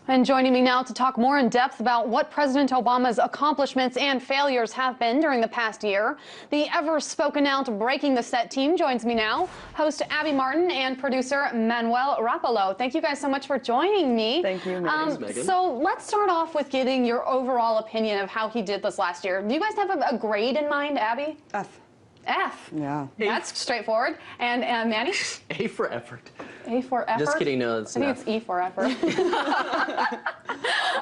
And joining me now to talk more in depth about what President Obama's accomplishments and failures have been during the past year, the ever-spoken-out Breaking the Set team joins me now. Host Abby Martin and producer Manuel Rapalo. Thank you guys so much for joining me. Thank you, Megan. So let's start off with getting your overall opinion of how he did this last year. Do you guys have a grade in mind, Abby? F. F. Yeah. That's straightforward. And Manny? A for effort. A for effort? Just kidding, no, it's I think it's E for effort. I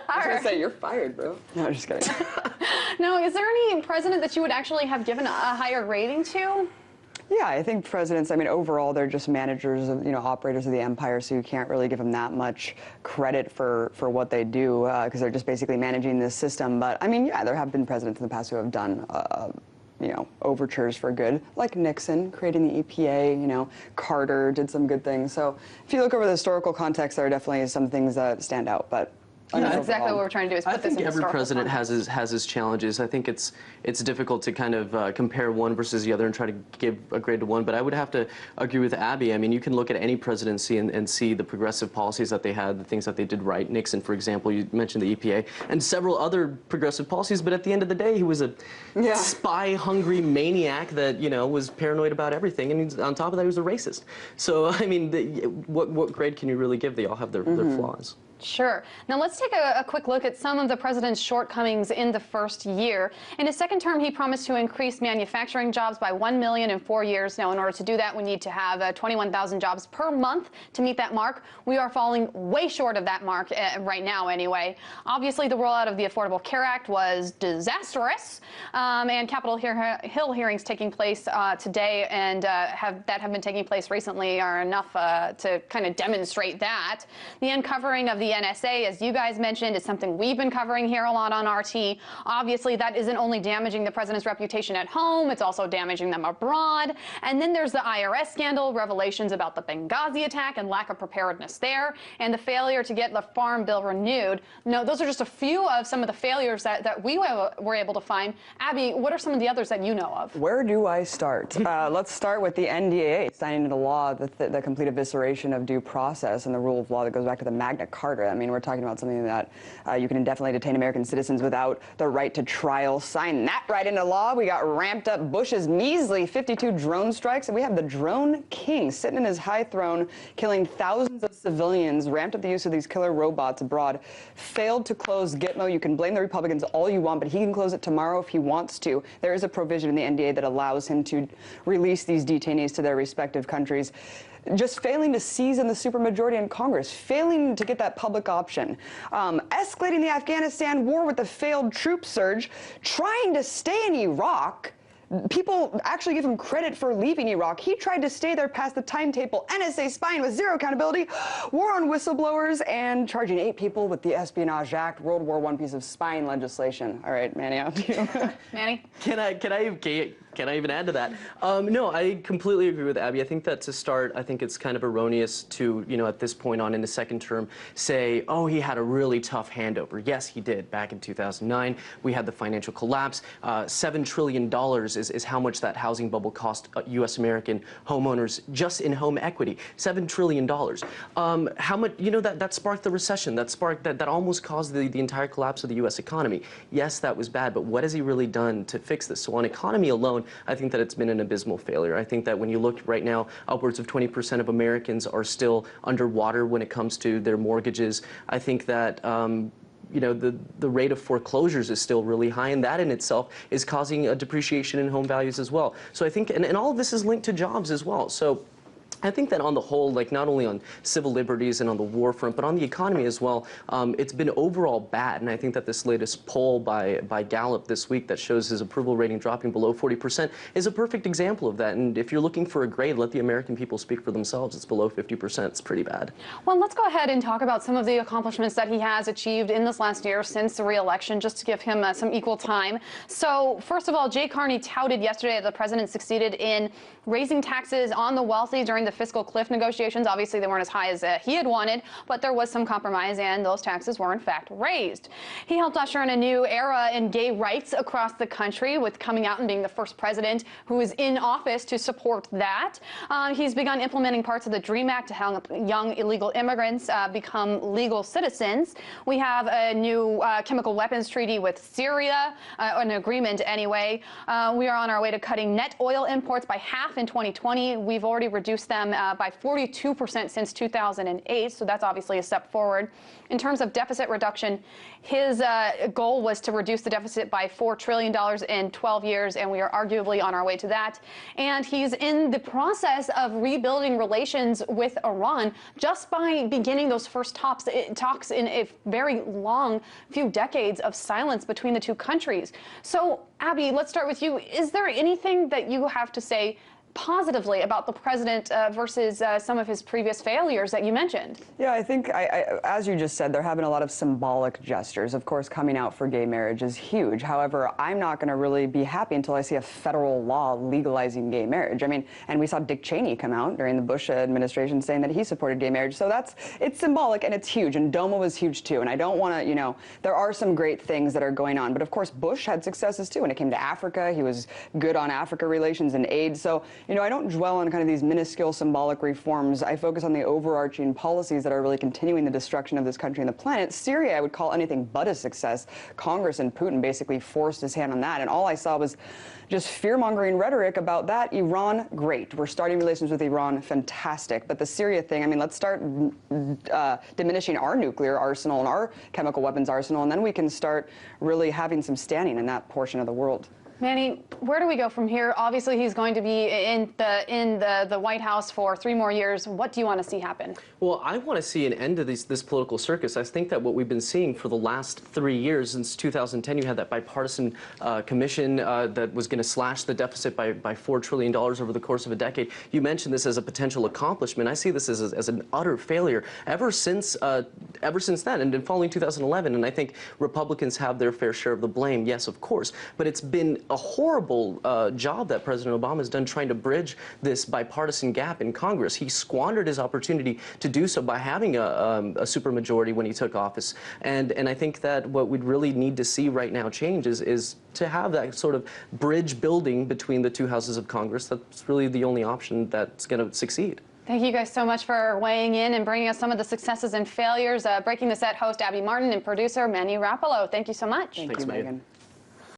was going to say, you're fired, bro. No, just kidding. No, is there any president that you would actually have given a higher rating to? Yeah, I think presidents, I mean, overall, they're just managers of, operators of the empire, so you can't really give them that much credit for what they do, because they're just basically managing this system. But, I mean, yeah, there have been presidents in the past who have done overtures for good, like Nixon creating the EPA, Carter did some good things. So if you look over the historical context, there are definitely some things that stand out, but that's exactly what we're trying to do is put this in I think every president context. has his challenges. I think it's difficult to kind of compare one versus the other and try to give a grade to one, but I would have to agree with Abby. I mean, you can look at any presidency and see the progressive policies that they had, the things that they did right. Nixon, for example, you mentioned the EPA, and several other progressive policies, but at the end of the day, he was a spy-hungry maniac that, was paranoid about everything, and on top of that, he was a racist. So, I mean, what grade can you really give? They all have their flaws. Sure. Now let's take a quick look at some of the president's shortcomings in the first year. In his second term, he promised to increase manufacturing jobs by 1 million in 4 years. Now, in order to do that, we need to have 21,000 jobs per month to meet that mark. We are falling way short of that mark right now anyway. Obviously, the rollout of the Affordable Care Act was disastrous, and Capitol Hill hearings taking place today and have been taking place recently are enough to kind of demonstrate that. The uncovering of the NSA, as you guys mentioned, is something we've been covering here a lot on RT. Obviously, that isn't only damaging the president's reputation at home, it's also damaging them abroad. And then there's the IRS scandal, revelations about the Benghazi attack and lack of preparedness there, and the failure to get the Farm Bill renewed. No, those are just a few of some of the failures that we were able to find. Abby, what are some of the others that you know of? Where do I start? Let's start with the NDAA signing into law the complete evisceration of due process and the rule of law that goes back to the Magna Carta. I mean, we're talking about something that you can indefinitely detain American citizens without the right to trial. Sign that right into law. We got ramped up Bush's measly 52 drone strikes, and we have the drone king sitting in his high throne, killing thousands of civilians, ramped up the use of these killer robots abroad, failed to close Gitmo. You can blame the Republicans all you want, but he can close it tomorrow if he wants to. There is a provision in the NDA that allows him to release these detainees to their respective countries. Just failing to season the supermajority in Congress, failing to get that public option, escalating the Afghanistan war with the failed troop surge, trying to stay in Iraq. People actually give him credit for leaving Iraq. He tried to stay there past the timetable, NSA spying with zero accountability, war on whistleblowers, and charging 8 people with the Espionage Act, World War I piece of spying legislation. All right, Manny, out to you. Manny? Can I even add to that? No, I completely agree with Abby. I think that to start, I think it's kind of erroneous to, at this point on in the second term, say, oh, he had a really tough handover. Yes, he did. Back in 2009, we had the financial collapse. $7 trillion is how much that housing bubble cost U.S. American homeowners just in home equity. $7 trillion. How much, that sparked the recession. That almost caused the entire collapse of the U.S. economy. Yes, that was bad, but what has he really done to fix this? So on economy alone, I think that it's been an abysmal failure. I think that when you look right now, upwards of 20% of Americans are still underwater when it comes to their mortgages. I think that the rate of foreclosures is still really high, and that in itself is causing a depreciation in home values as well. So I think, and all of this is linked to jobs as well. So I think that on the whole, not only on civil liberties and on the war front, but on the economy as well, it's been overall bad. And I think that this latest poll by Gallup this week that shows his approval rating dropping below 40% is a perfect example of that. And if you're looking for a grade, let the American people speak for themselves. It's below 50%. It's pretty bad. Well, let's go ahead and talk about some of the accomplishments that he has achieved in this last year since the re-election, just to give him some equal time. So, first of all, Jay Carney touted yesterday that the president succeeded in raising taxes on the wealthy during the the fiscal cliff negotiations. Obviously, they weren't as high as he had wanted, but there was some compromise, and those taxes were in fact raised. He helped usher in a new era in gay rights across the country, with coming out and being the first president who is in office to support that. He's begun implementing parts of the DREAM Act to help young illegal immigrants become legal citizens. We have a new chemical weapons treaty with Syria, an agreement anyway. We are on our way to cutting net oil imports by half in 2020. We've already reduced them by 42% since 2008, so that's obviously a step forward. In terms of deficit reduction, his goal was to reduce the deficit by $4 trillion in 12 years, and we are arguably on our way to that. And he's in the process of rebuilding relations with Iran just by beginning those first talks in a very long few decades of silence between the two countries. So, Abby, let's start with you. Is there anything that you have to say positively about the president versus some of his previous failures that you mentioned? Yeah, I think, as you just said, there have been a lot of symbolic gestures. Of course, coming out for gay marriage is huge. However, I'm not going to really be happy until I see a federal law legalizing gay marriage. I mean, and we saw Dick Cheney come out during the Bush administration saying that he supported gay marriage. So it's symbolic and it's huge. And DOMA was huge too. And I don't want to, there are some great things that are going on. But of course, Bush had successes too. When it came to Africa, he was good on Africa relations and aid. So, I don't dwell on kind of these minuscule symbolic reforms. I focus on the overarching policies that are really continuing the destruction of this country and the planet. Syria, I would call anything but a success. Congress and Putin basically forced his hand on that. And all I saw was just fear-mongering rhetoric about that. Iran, great. We're starting relations with Iran, fantastic. But the Syria thing, I mean, let's start diminishing our nuclear arsenal and our chemical weapons arsenal, and then we can start really having some standing in that portion of the world. Manny, where do we go from here? Obviously, he's going to be in the White House for 3 more years. What do you want to see happen? Well, I want to see an end to this political circus. I think that what we've been seeing for the last 3 years, since 2010, you had that bipartisan commission that was going to slash the deficit by $4 trillion over the course of a decade. You mentioned this as a potential accomplishment. I see this as an utter failure ever since then, and then following 2011. And I think Republicans have their fair share of the blame, yes, of course. But it's been a horrible job that President Obama has done trying to bridge this bipartisan gap in Congress. He squandered his opportunity to do so by having a supermajority when he took office. And I think that what we'd really need to see right now change is to have that sort of bridge building between the 2 houses of Congress. That's really the only option that's going to succeed. Thank you guys so much for weighing in and bringing us some of the successes and failures. Breaking the Set host Abby Martin and producer Manuel Rapalo. Thank you so much. Thanks, Megan.